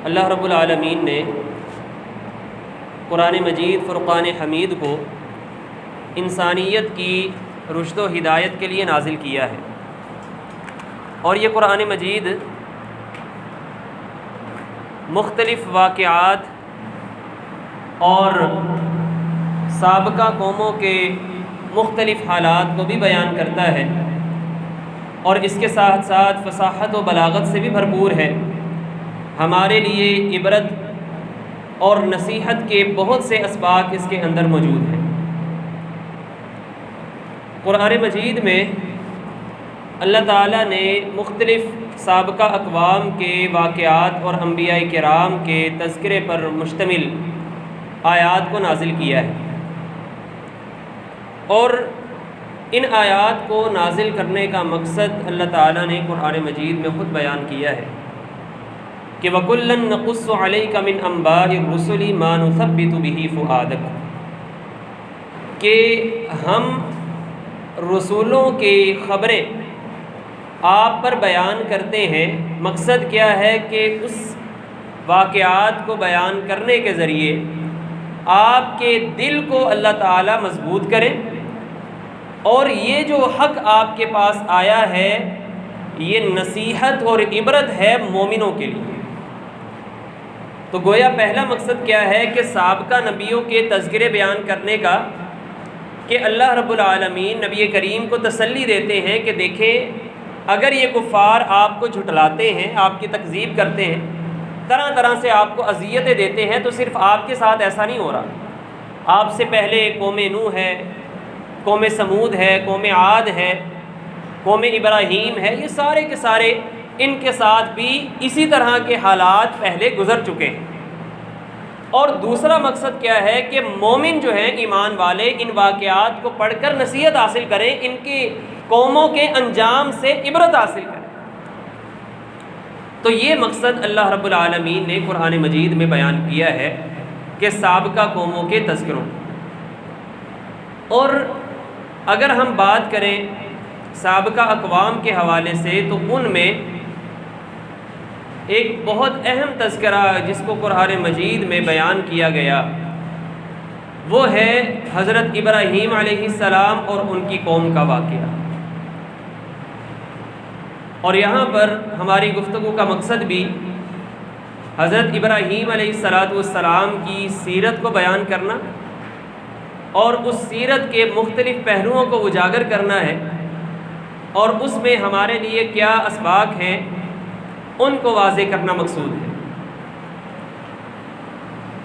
اللہ رب العالمین نے قرآن مجید فرقان حمید کو انسانیت کی رشد و ہدایت کے لیے نازل کیا ہے، اور یہ قرآن مجید مختلف واقعات اور سابقہ قوموں کے مختلف حالات کو بھی بیان کرتا ہے، اور اس کے ساتھ ساتھ فصاحت و بلاغت سے بھی بھرپور ہے۔ ہمارے لیے عبرت اور نصیحت کے بہت سے اسباق اس کے اندر موجود ہیں۔ قرآن مجید میں اللہ تعالیٰ نے مختلف سابقہ اقوام کے واقعات اور انبیاء کرام کے تذکرے پر مشتمل آیات کو نازل کیا ہے، اور ان آیات کو نازل کرنے کا مقصد اللہ تعالیٰ نے قرآن مجید میں خود بیان کیا ہے کہ وَكُلًّا نَقُصُّ عَلَيْكَ مِنْ أَنْبَاءِ الرُّسُلِ مَا نُثَبِّتُ بِهِ فُؤَادَكَ، کہ ہم رسولوں کی خبریں آپ پر بیان کرتے ہیں۔ مقصد کیا ہے کہ اس واقعات کو بیان کرنے کے ذریعے آپ کے دل کو اللہ تعالیٰ مضبوط کرے، اور یہ جو حق آپ کے پاس آیا ہے یہ نصیحت اور عبرت ہے مومنوں کے لیے۔ تو گویا پہلا مقصد کیا ہے کہ سابقہ نبیوں کے تذکرے بیان کرنے کا، کہ اللہ رب العالمین نبی کریم کو تسلی دیتے ہیں کہ دیکھیں اگر یہ کفار آپ کو جھٹلاتے ہیں، آپ کی تکذیب کرتے ہیں، طرح طرح سے آپ کو اذیتیں دیتے ہیں، تو صرف آپ کے ساتھ ایسا نہیں ہو رہا۔ آپ سے پہلے قوم نوح ہے، قوم سمود ہے، قوم عاد ہے، قوم ابراہیم ہے، یہ سارے کے سارے ان کے ساتھ بھی اسی طرح کے حالات پہلے گزر چکے ہیں۔ اور دوسرا مقصد کیا ہے کہ مومن جو ہیں ایمان والے ان واقعات کو پڑھ کر نصیحت حاصل کریں، ان کی قوموں کے انجام سے عبرت حاصل کریں۔ تو یہ مقصد اللہ رب العالمین نے قرآن مجید میں بیان کیا ہے کہ سابقہ قوموں کے تذکروں۔ اور اگر ہم بات کریں سابقہ اقوام کے حوالے سے، تو ان میں ایک بہت اہم تذکرہ جس کو قرآن مجید میں بیان کیا گیا وہ ہے حضرت ابراہیم علیہ السلام اور ان کی قوم کا واقعہ۔ اور یہاں پر ہماری گفتگو کا مقصد بھی حضرت ابراہیم علیہ السلام کی سیرت کو بیان کرنا اور اس سیرت کے مختلف پہلوؤں کو اجاگر کرنا ہے، اور اس میں ہمارے لیے کیا اسباق ہیں ان کو واضح کرنا مقصود ہے۔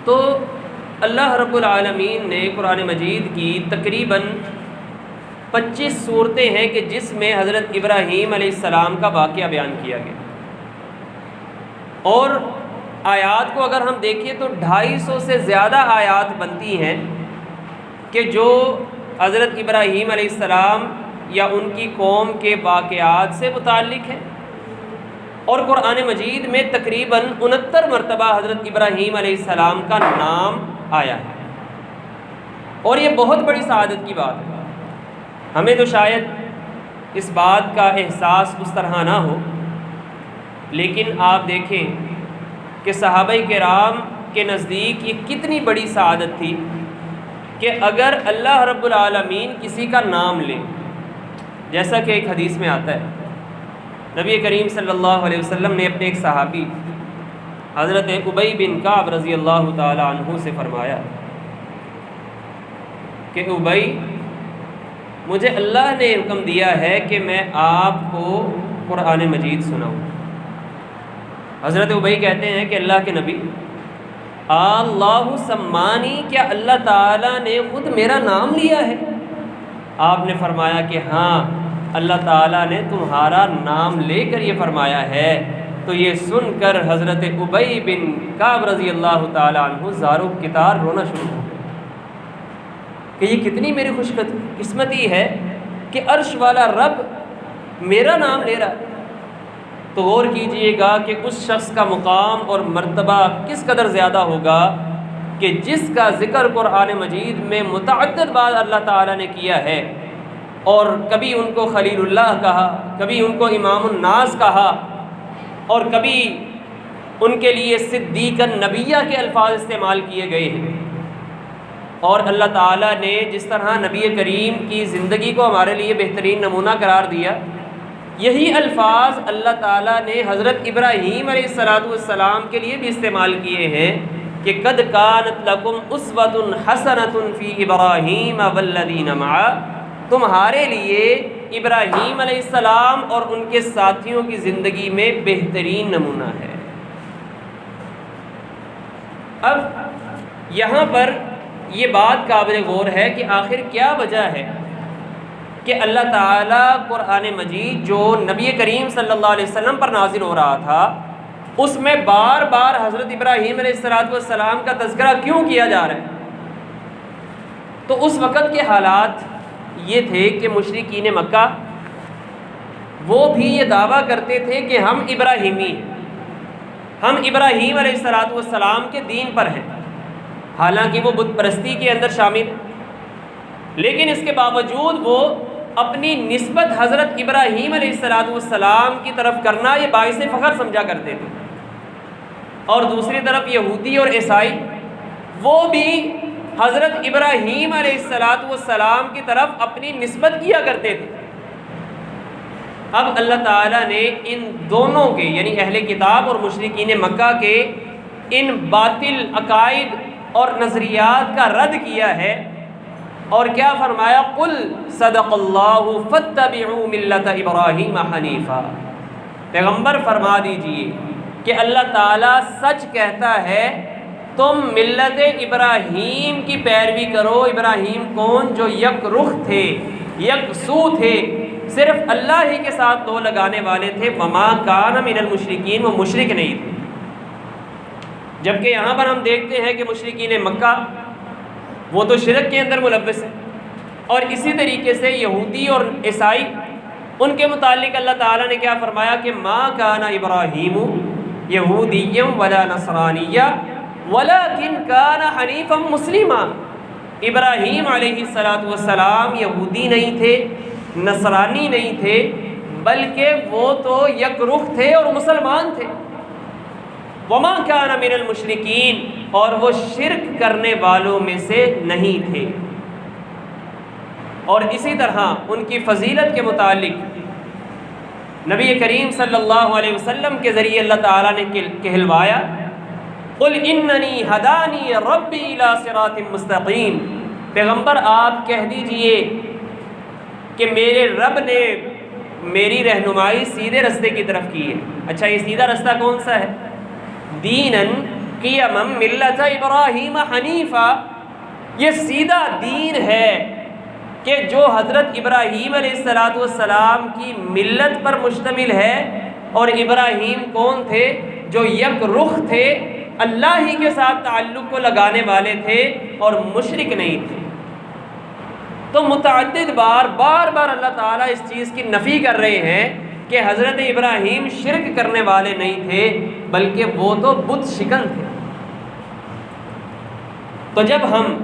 تو اللہ رب العالمین نے قرآن مجید کی تقریباً 25 صورتیں ہیں کہ جس میں حضرت ابراہیم علیہ السلام کا واقعہ بیان کیا گیا، اور آیات کو اگر ہم دیکھیں تو 250 سے زیادہ آیات بنتی ہیں کہ جو حضرت ابراہیم علیہ السلام یا ان کی قوم کے واقعات سے متعلق ہیں، اور قرآن مجید میں تقریباً 69 مرتبہ حضرت ابراہیم علیہ السلام کا نام آیا ہے، اور یہ بہت بڑی سعادت کی بات ہے۔ ہمیں تو شاید اس بات کا احساس اس طرح نہ ہو، لیکن آپ دیکھیں کہ صحابہ کرام کے نزدیک یہ کتنی بڑی سعادت تھی کہ اگر اللہ رب العالمین کسی کا نام لے، جیسا کہ ایک حدیث میں آتا ہے نبی کریم صلی اللہ علیہ وسلم نے اپنے ایک صحابی حضرت ابی بن کعب رضی اللہ تعالی عنہ سے فرمایا کہ ابی، مجھے اللہ نے حکم دیا ہے کہ میں آپ کو قرآن مجید سناؤں۔ حضرت ابی کہتے ہیں کہ اللہ کے نبی، اللہ سمانی، کیا اللہ تعالیٰ نے خود میرا نام لیا ہے؟ آپ نے فرمایا کہ ہاں، اللہ تعالیٰ نے تمہارا نام لے کر یہ فرمایا ہے۔ تو یہ سن کر حضرت ابی بن کعب رضی اللہ تعالیٰ عنہ زارو کتار رونا شروع ہو گئے کہ یہ کتنی میری خوش قسمتی ہے کہ عرش والا رب میرا نام لے رہا ہے۔ تو غور کیجئے گا کہ اس شخص کا مقام اور مرتبہ کس قدر زیادہ ہوگا کہ جس کا ذکر قرآن مجید میں متعدد بار اللہ تعالیٰ نے کیا ہے، اور کبھی ان کو خلیل اللہ کہا، کبھی ان کو امام الناس کہا، اور کبھی ان کے لیے صدیقا نبیہ کے الفاظ استعمال کیے گئے ہیں، اور اللہ تعالیٰ نے جس طرح نبی کریم کی زندگی کو ہمارے لیے بہترین نمونہ قرار دیا، یہی الفاظ اللہ تعالیٰ نے حضرت ابراہیم علیہ السلام کے لیے بھی استعمال کیے ہیں کہ قد کانت لکم اسوۃ حسنۃ فی ابراہیم والذین معہ، تمہارے لیے ابراہیم علیہ السلام اور ان کے ساتھیوں کی زندگی میں بہترین نمونہ ہے۔ اب یہاں پر یہ بات قابل غور ہے کہ آخر کیا وجہ ہے کہ اللہ تعالیٰ قرآن مجید جو نبی کریم صلی اللہ علیہ وسلم پر نازل ہو رہا تھا اس میں بار بار حضرت ابراہیم علیہ السلام کا تذکرہ کیوں کیا جا رہا ہے؟ تو اس وقت کے حالات یہ تھے کہ مشرکین مکہ وہ بھی یہ دعویٰ کرتے تھے کہ ہم ابراہیمی ہیں، ہم ابراہیم علیہ السلام کے دین پر ہیں، حالانکہ وہ بت پرستی کے اندر شامل ہیں، لیکن اس کے باوجود وہ اپنی نسبت حضرت ابراہیم علیہ السلام کی طرف کرنا یہ باعث فخر سمجھا کرتے تھے، اور دوسری طرف یہودی اور عیسائی وہ بھی حضرت ابراہیم علیہ السلام کی طرف اپنی نسبت کیا کرتے تھے۔ اب اللہ تعالیٰ نے ان دونوں کے یعنی اہل کتاب اور مشرکین مکہ کے ان باطل عقائد اور نظریات کا رد کیا ہے، اور کیا فرمایا؟ قل صدق اللہ فاتبعوا ملت ابراہیم حنیفا، پیغمبر فرما دیجئے کہ اللہ تعالیٰ سچ کہتا ہے تم ملت ابراہیم کی پیروی کرو۔ ابراہیم کون؟ جو یک رخ تھے، یک سو تھے، صرف اللہ ہی کے ساتھ دو لگانے والے تھے، وما کان من المشرکین، وہ مشرک نہیں تھے۔ جبکہ یہاں پر ہم دیکھتے ہیں کہ مشرکین مکہ وہ تو شرک کے اندر ملوث ہیں، اور اسی طریقے سے یہودی اور عیسائی ان کے متعلق اللہ تعالیٰ نے کیا فرمایا کہ ما کان ابراہیم یہودیا ولا نصرانیا ولکن کان حنیفا مسلما، ابراہیم علیہ السلام یہودی نہیں تھے، نصرانی نہیں تھے، بلکہ وہ تو یک رخ تھے اور مسلمان تھے۔ وما کان من المشرکین، اور وہ شرک کرنے والوں میں سے نہیں تھے۔ اور اسی طرح ان کی فضیلت کے متعلق نبی کریم صلی اللہ علیہ وسلم کے ذریعے اللہ تعالیٰ نے کہلوایا قل اننی ہدانی ربی الی صراط مستقیم، پیغمبر آپ کہہ دیجئے کہ میرے رب نے میری رہنمائی سیدھے رستے کی طرف کی ہے۔ اچھا، یہ سیدھا رستہ کون سا ہے؟ دیناً قیما ملت ابراہیم حنیفا، یہ سیدھا دین ہے کہ جو حضرت ابراہیم علیہ السلام کی ملت پر مشتمل ہے، اور ابراہیم کون تھے؟ جو یک رخ تھے، اللہ ہی کے ساتھ تعلق کو لگانے والے تھے اور مشرک نہیں تھے۔ تو متعدد بار اللہ تعالیٰ اس چیز کی نفی کر رہے ہیں کہ حضرت ابراہیم شرک کرنے والے نہیں تھے، بلکہ وہ تو بت شکن تھے۔ تو جب ہم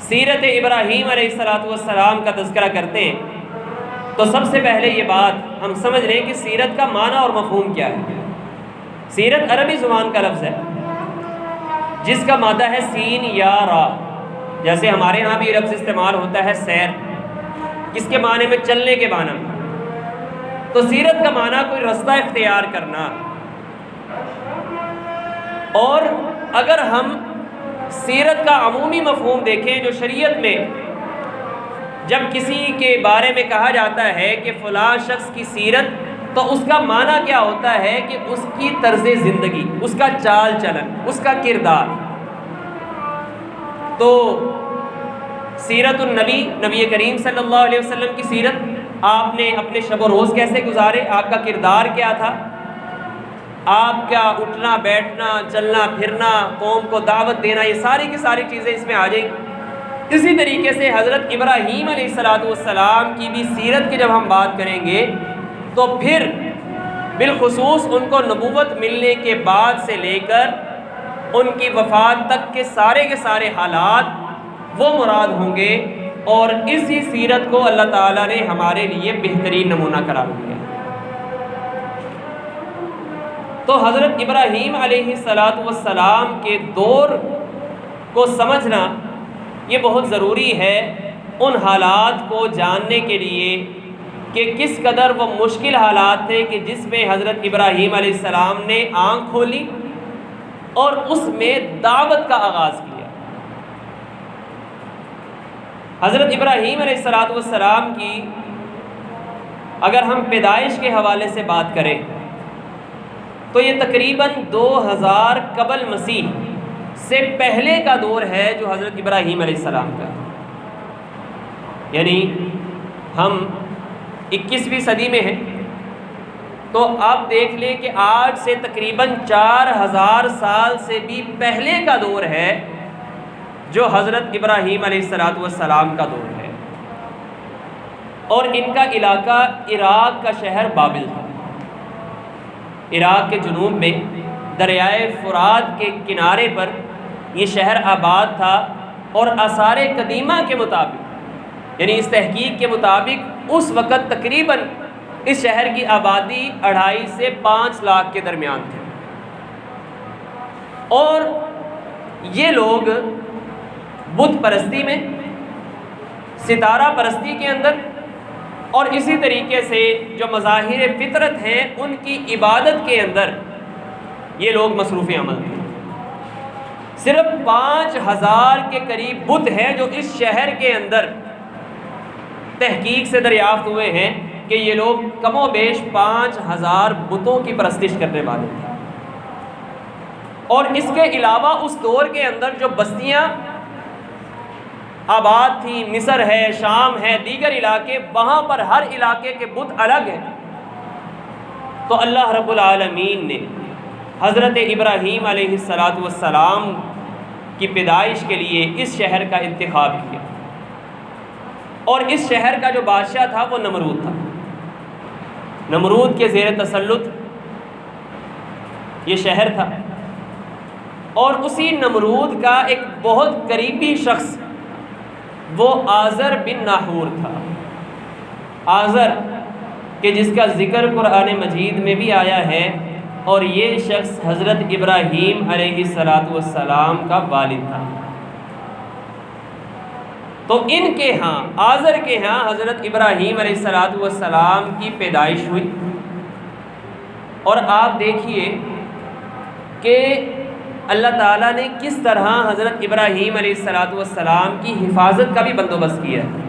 سیرت ابراہیم علیہ السلام کا تذکرہ کرتے ہیں تو سب سے پہلے یہ بات ہم سمجھ رہے ہیں کہ سیرت کا معنی اور مفہوم کیا ہے۔ سیرت عربی زبان کا لفظ ہے جس کا مادہ ہے سین یا را، جیسے ہمارے ہاں بھی لفظ استعمال ہوتا ہے سیر، جس کے معنی میں چلنے کے معنی میں۔ تو سیرت کا معنی کوئی رستہ اختیار کرنا، اور اگر ہم سیرت کا عمومی مفہوم دیکھیں جو شریعت میں جب کسی کے بارے میں کہا جاتا ہے کہ فلاں شخص کی سیرت، تو اس کا معنی کیا ہوتا ہے کہ اس کی طرز زندگی، اس کا چال چلن، اس کا کردار۔ تو سیرت النبی، نبی کریم صلی اللہ علیہ وسلم کی سیرت، آپ نے اپنے شب و روز کیسے گزارے، آپ کا کردار کیا تھا، آپ کا اٹھنا بیٹھنا چلنا پھرنا، قوم کو دعوت دینا، یہ ساری کی ساری چیزیں اس میں آ جائیں گی۔ اسی طریقے سے حضرت ابراہیم علیہ السلام کی بھی سیرت کی جب ہم بات کریں گے تو پھر بالخصوص ان کو نبوت ملنے کے بعد سے لے کر ان کی وفات تک کے سارے حالات وہ مراد ہوں گے، اور اسی سیرت کو اللہ تعالیٰ نے ہمارے لیے بہترین نمونہ قرار دیا۔ تو حضرت ابراہیم علیہ السلام کے دور کو سمجھنا یہ بہت ضروری ہے ان حالات کو جاننے کے لیے کہ کس قدر وہ مشکل حالات تھے کہ جس میں حضرت ابراہیم علیہ السلام نے آنکھ کھولی اور اس میں دعوت کا آغاز کیا۔ حضرت ابراہیم علیہ السلام کی اگر ہم پیدائش کے حوالے سے بات کریں تو یہ تقریباً 2000 قبل مسیح سے پہلے کا دور ہے جو حضرت ابراہیم علیہ السلام کا، یعنی ہم 21ویں صدی میں ہیں، تو آپ دیکھ لیں کہ آج سے تقریباً 4000 سال سے بھی پہلے کا دور ہے جو حضرت ابراہیم علیہ السلام کا دور ہے، اور ان کا علاقہ عراق کا شہر بابل تھا۔ عراق کے جنوب میں دریائے فرات کے کنارے پر یہ شہر آباد تھا، اور آثار قدیمہ کے مطابق یعنی اس تحقیق کے مطابق اس وقت تقریباً اس شہر کی آبادی 2.5 سے 5 لاکھ کے درمیان تھی، اور یہ لوگ بت پرستی میں، ستارہ پرستی کے اندر، اور اسی طریقے سے جو مظاہر فطرت ہیں ان کی عبادت کے اندر یہ لوگ مصروف عمل تھے۔ صرف 5000 کے قریب بت ہیں جو اس شہر کے اندر تحقیق سے دریافت ہوئے ہیں کہ یہ لوگ کم و بیش 5000 بتوں کی پرستش کرنے والے تھے۔ اور اس کے علاوہ اس دور کے اندر جو بستیاں آباد تھیں، مصر ہے، شام ہے، دیگر علاقے، وہاں پر ہر علاقے کے بت الگ ہیں۔ تو اللہ رب العالمین نے حضرت ابراہیم علیہ السلام کی پیدائش کے لیے اس شہر کا انتخاب کیا، اور اس شہر کا جو بادشاہ تھا وہ نمرود تھا۔ نمرود کے زیر تسلط یہ شہر تھا، اور اسی نمرود کا ایک بہت قریبی شخص وہ آزر بن ناحور تھا۔ آزر کہ جس کا ذکر قرآن مجید میں بھی آیا ہے، اور یہ شخص حضرت ابراہیم علیہ السلام کا والد تھا۔ تو ان کے ہاں، آزر کے ہاں حضرت ابراہیم علیہ السلام کی پیدائش ہوئی، اور آپ دیکھیے کہ اللہ تعالیٰ نے کس طرح حضرت ابراہیم علیہ السلام کی حفاظت کا بھی بندوبست کیا ہے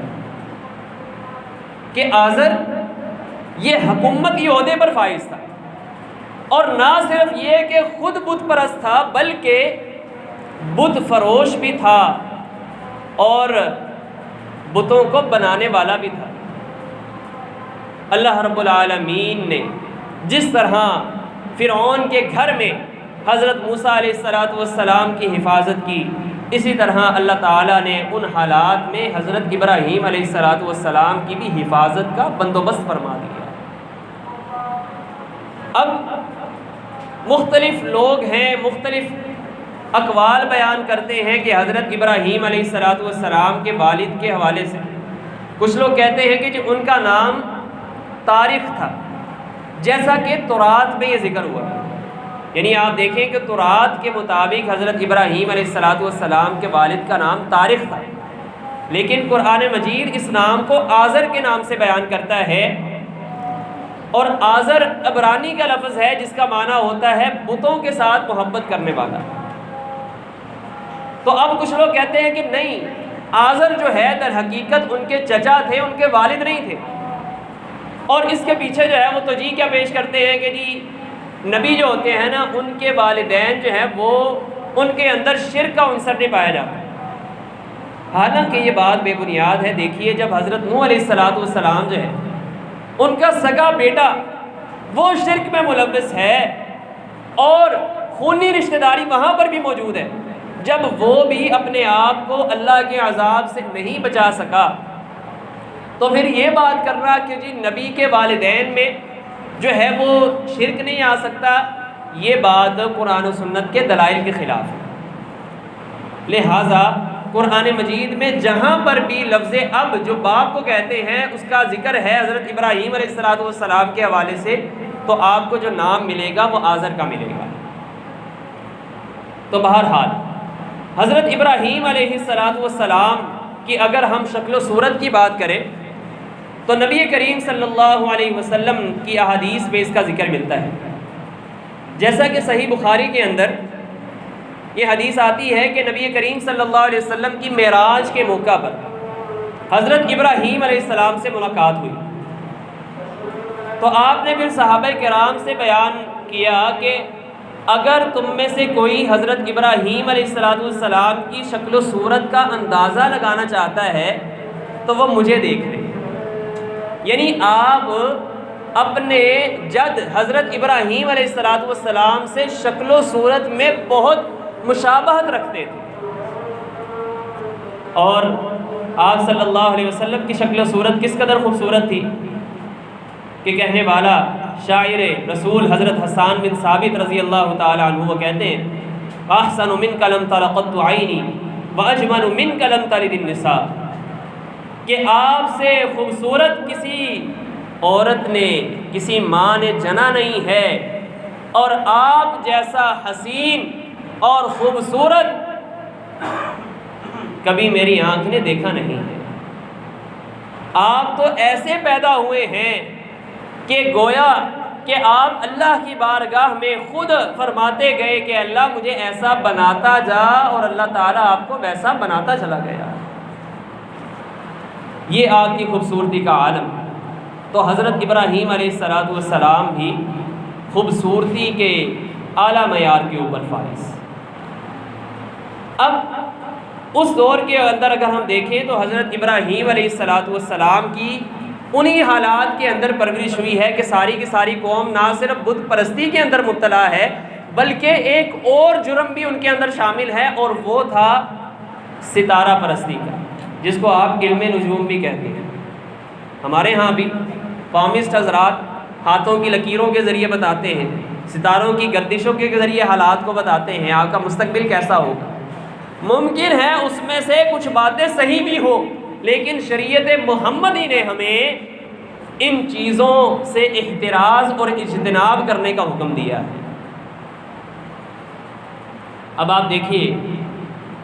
کہ آزر یہ حکومتی عہدے پر فائز تھا، اور نہ صرف یہ کہ خود بت پرست تھا بلکہ بت فروش بھی تھا اور بتوں کو بنانے والا بھی تھا۔ اللہ رب العالمین نے جس طرح فرعون کے گھر میں حضرت موسیٰ علیہ السلام کی حفاظت کی، اسی طرح اللہ تعالیٰ نے ان حالات میں حضرت ابراہیم علیہ السلام کی بھی حفاظت کا بندوبست فرما دیا۔ اب مختلف لوگ ہیں، مختلف اقوال بیان کرتے ہیں کہ حضرت ابراہیم علیہ السلام کے والد کے حوالے سے کچھ لوگ کہتے ہیں کہ جو ان کا نام طارق تھا، جیسا کہ تورات میں یہ ذکر ہوا ہے۔ یعنی آپ دیکھیں کہ تورات کے مطابق حضرت ابراہیم علیہ السلام کے والد کا نام طارق تھا، لیکن قرآن مجید اس نام کو آزر کے نام سے بیان کرتا ہے، اور آزر عبرانی کا لفظ ہے جس کا معنی ہوتا ہے بتوں کے ساتھ محبت کرنے والا۔ تو اب کچھ لوگ کہتے ہیں کہ نہیں، آزر جو ہے در حقیقت ان کے چچا تھے، ان کے والد نہیں تھے، اور اس کے پیچھے جو ہے وہ توجیہ کیا پیش کرتے ہیں کہ جی نبی جو ہوتے ہیں نا، ان کے والدین جو ہیں وہ ان کے اندر شرک کا عنصر نہیں پایا جاتا۔ حالانکہ یہ بات بے بنیاد ہے۔ دیکھیے جب حضرت نوح علیہ السلام جو ہے ان کا سگا بیٹا وہ شرک میں ملوث ہے، اور خونی رشتہ داری وہاں پر بھی موجود ہے، جب وہ بھی اپنے آپ کو اللہ کے عذاب سے نہیں بچا سکا، تو پھر یہ بات کرنا کہ جی نبی کے والدین میں جو ہے وہ شرک نہیں آ سکتا، یہ بات قرآن و سنت کے دلائل کے خلاف ہے۔ لہٰذا قرآن مجید میں جہاں پر بھی لفظ اب جو باپ کو کہتے ہیں اس کا ذکر ہے حضرت ابراہیم علیہ السلام کے حوالے سے، تو آپ کو جو نام ملے گا وہ آزر کا ملے گا۔ تو بہرحال حضرت ابراہیم علیہ السلام کی اگر ہم شکل و صورت کی بات کریں تو نبی کریم صلی اللہ علیہ وسلم کی احادیث میں اس کا ذکر ملتا ہے، جیسا کہ صحیح بخاری کے اندر یہ حدیث آتی ہے کہ نبی کریم صلی اللہ علیہ وسلم کی معراج کے موقع پر حضرت ابراہیم علیہ السلام سے ملاقات ہوئی، تو آپ نے پھر صحابہ کرام سے بیان کیا کہ اگر تم میں سے کوئی حضرت ابراہیم علیہ السلام کی شکل و صورت کا اندازہ لگانا چاہتا ہے تو وہ مجھے دیکھ لے، یعنی آپ اپنے جد حضرت ابراہیم علیہ السلام سے شکل و صورت میں بہت مشابہت رکھتے تھے، اور آپ صلی اللہ علیہ وسلم کی شکل و صورت کس قدر خوبصورت تھی کہ کہنے والا شاعر رسول حضرت حسان بن ثابت رضی اللہ تعالی عنہ وہ کہتے ہیں احسن منک لم تر قط عینی واجمل منک لم تلد النساء، کہ آپ سے خوبصورت کسی عورت نے، کسی ماں نے جنا نہیں ہے، اور آپ جیسا حسین اور خوبصورت کبھی میری آنکھ نے دیکھا نہیں ہے۔ آپ تو ایسے پیدا ہوئے ہیں کہ گویا کہ آپ اللہ کی بارگاہ میں خود فرماتے گئے کہ اللہ مجھے ایسا بناتا جا، اور اللہ تعالیٰ آپ کو ویسا بناتا چلا گیا۔ یہ آپ کی خوبصورتی کا عالم۔ تو حضرت ابراہیم علیہ السلام بھی خوبصورتی کے اعلیٰ معیار کے اوپر فائز۔ اب اس دور کے اندر اگر ہم دیکھیں تو حضرت ابراہیم علیہ السلام کی انہی حالات کے اندر پرورش ہوئی ہے کہ ساری کی ساری قوم نہ صرف بت پرستی کے اندر مبتلا ہے بلکہ ایک اور جرم بھی ان کے اندر شامل ہے، اور وہ تھا ستارہ پرستی کا، جس کو آپ علم نجوم بھی کہتے ہیں۔ ہمارے ہاں بھی پامسٹ حضرات ہاتھوں کی لکیروں کے ذریعے بتاتے ہیں، ستاروں کی گردشوں کے ذریعے حالات کو بتاتے ہیں، آپ کا مستقبل کیسا ہوگا۔ ممکن ہے اس میں سے کچھ باتیں صحیح بھی ہو، لیکن شریعت محمدی نے ہمیں ان چیزوں سے احتراز اور اجتناب کرنے کا حکم دیا ہے۔ اب آپ دیکھیے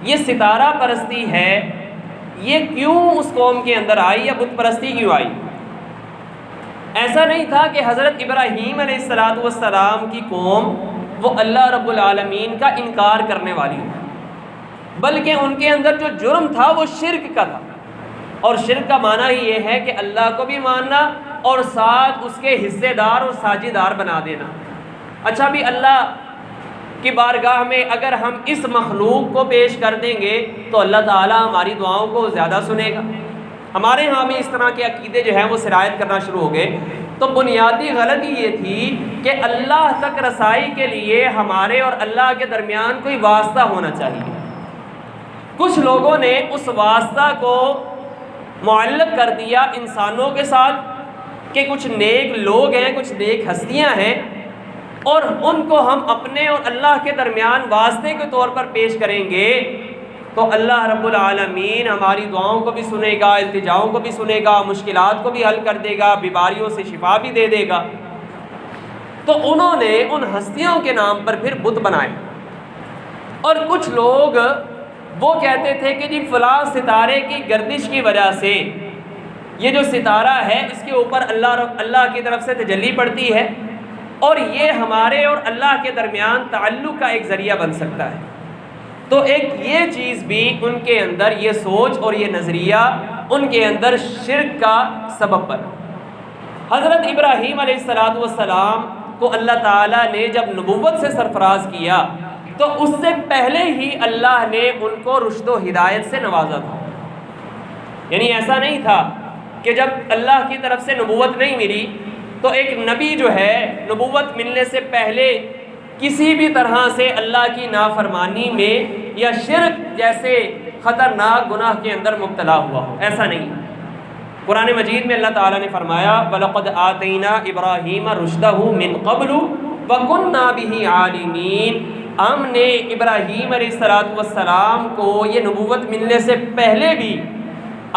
یہ ستارہ پرستی ہے، یہ کیوں اس قوم کے اندر آئی، یا بت پرستی کیوں آئی؟ ایسا نہیں تھا کہ حضرت ابراہیم علیہ السلام کی قوم وہ اللہ رب العالمین کا انکار کرنے والی ہو، بلکہ ان کے اندر جو جرم تھا وہ شرک کا تھا، اور شرک کا معنی ہی یہ ہے کہ اللہ کو بھی ماننا اور ساتھ اس کے حصے دار اور ساجیدار بنا دینا۔ اچھا بھی اللہ کی بارگاہ میں اگر ہم اس مخلوق کو پیش کر دیں گے تو اللہ تعالیٰ ہماری دعاؤں کو زیادہ سنے گا۔ ہمارے ہاں بھی اس طرح کے عقیدے جو ہیں وہ سرایت کرنا شروع ہو گئے۔ تو بنیادی غلطی یہ تھی کہ اللہ تک رسائی کے لیے ہمارے اور اللہ کے درمیان کوئی واسطہ ہونا چاہیے۔ کچھ لوگوں نے اس واسطہ کو معلق کر دیا انسانوں کے ساتھ کہ کچھ نیک لوگ ہیں، کچھ نیک ہستیاں ہیں، اور ان کو ہم اپنے اور اللہ کے درمیان واسطے کے طور پر پیش کریں گے تو اللہ رب العالمین ہماری دعاؤں کو بھی سنے گا، التجاؤں کو بھی سنے گا، مشکلات کو بھی حل کر دے گا، بیماریوں سے شفا بھی دے دے گا۔ تو انہوں نے ان ہستیوں کے نام پر پھر بت بنائے، اور کچھ لوگ وہ کہتے تھے کہ جی فلاں ستارے کی گردش کی وجہ سے یہ جو ستارہ ہے اس کے اوپر اللہ کی طرف سے تجلی پڑتی ہے، اور یہ ہمارے اور اللہ کے درمیان تعلق کا ایک ذریعہ بن سکتا ہے۔ تو ایک یہ چیز بھی ان کے اندر، یہ سوچ اور یہ نظریہ ان کے اندر شرک کا سبب بنا۔ حضرت ابراہیم علیہ السلام کو اللہ تعالیٰ نے جب نبوت سے سرفراز کیا تو اس سے پہلے ہی اللہ نے ان کو رشد و ہدایت سے نوازا تھا۔ یعنی ایسا نہیں تھا کہ جب اللہ کی طرف سے نبوت نہیں ملی تو ایک نبی جو ہے نبوت ملنے سے پہلے کسی بھی طرح سے اللہ کی نافرمانی میں یا شرک جیسے خطرناک گناہ کے اندر مبتلا ہوا ہو، ایسا نہیں۔ قرآن مجید میں اللہ تعالیٰ نے فرمایا وَلَقَدْ آتَيْنَا إِبْرَاهِيمَ رُشْدَهُ مِنْ قَبْلُ وَكُنَّا بِهِ عَالِمِينَ۔ ہم نے ابراہیم علیہ السلام کو یہ نبوت ملنے سے پہلے بھی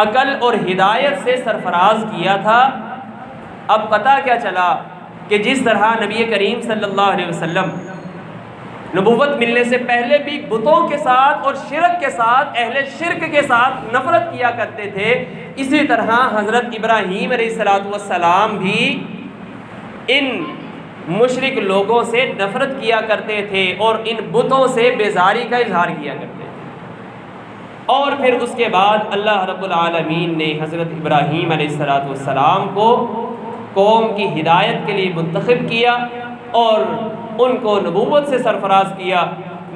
عقل اور ہدایت سے سرفراز کیا تھا۔ اب پتہ کیا چلا کہ جس طرح نبی کریم صلی اللہ علیہ وسلم نبوت ملنے سے پہلے بھی بتوں کے ساتھ اور شرک کے ساتھ، اہل شرک کے ساتھ نفرت کیا کرتے تھے، اسی طرح حضرت ابراہیم علیہ السلام بھی ان مشرک لوگوں سے نفرت کیا کرتے تھے اور ان بتوں سے بیزاری کا اظہار کیا کرتے تھے۔ اور پھر اس کے بعد اللہ رب العالمین نے حضرت ابراہیم علیہ السلام کو قوم کی ہدایت کے لیے منتخب کیا اور ان کو نبوت سے سرفراز کیا۔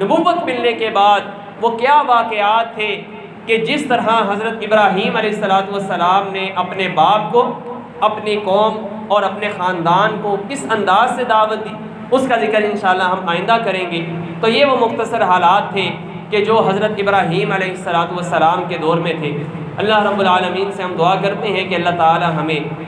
نبوت ملنے کے بعد وہ کیا واقعات تھے کہ جس طرح حضرت ابراہیم علیہ السلام نے اپنے باپ کو، اپنی قوم اور اپنے خاندان کو کس انداز سے دعوت دی، اس کا ذکر انشاءاللہ ہم آئندہ کریں گے۔ تو یہ وہ مختصر حالات تھے کہ جو حضرت ابراہیم علیہ السلام کے دور میں تھے۔ اللہ رب العالمین سے ہم دعا کرتے ہیں کہ اللہ تعالی ہمیں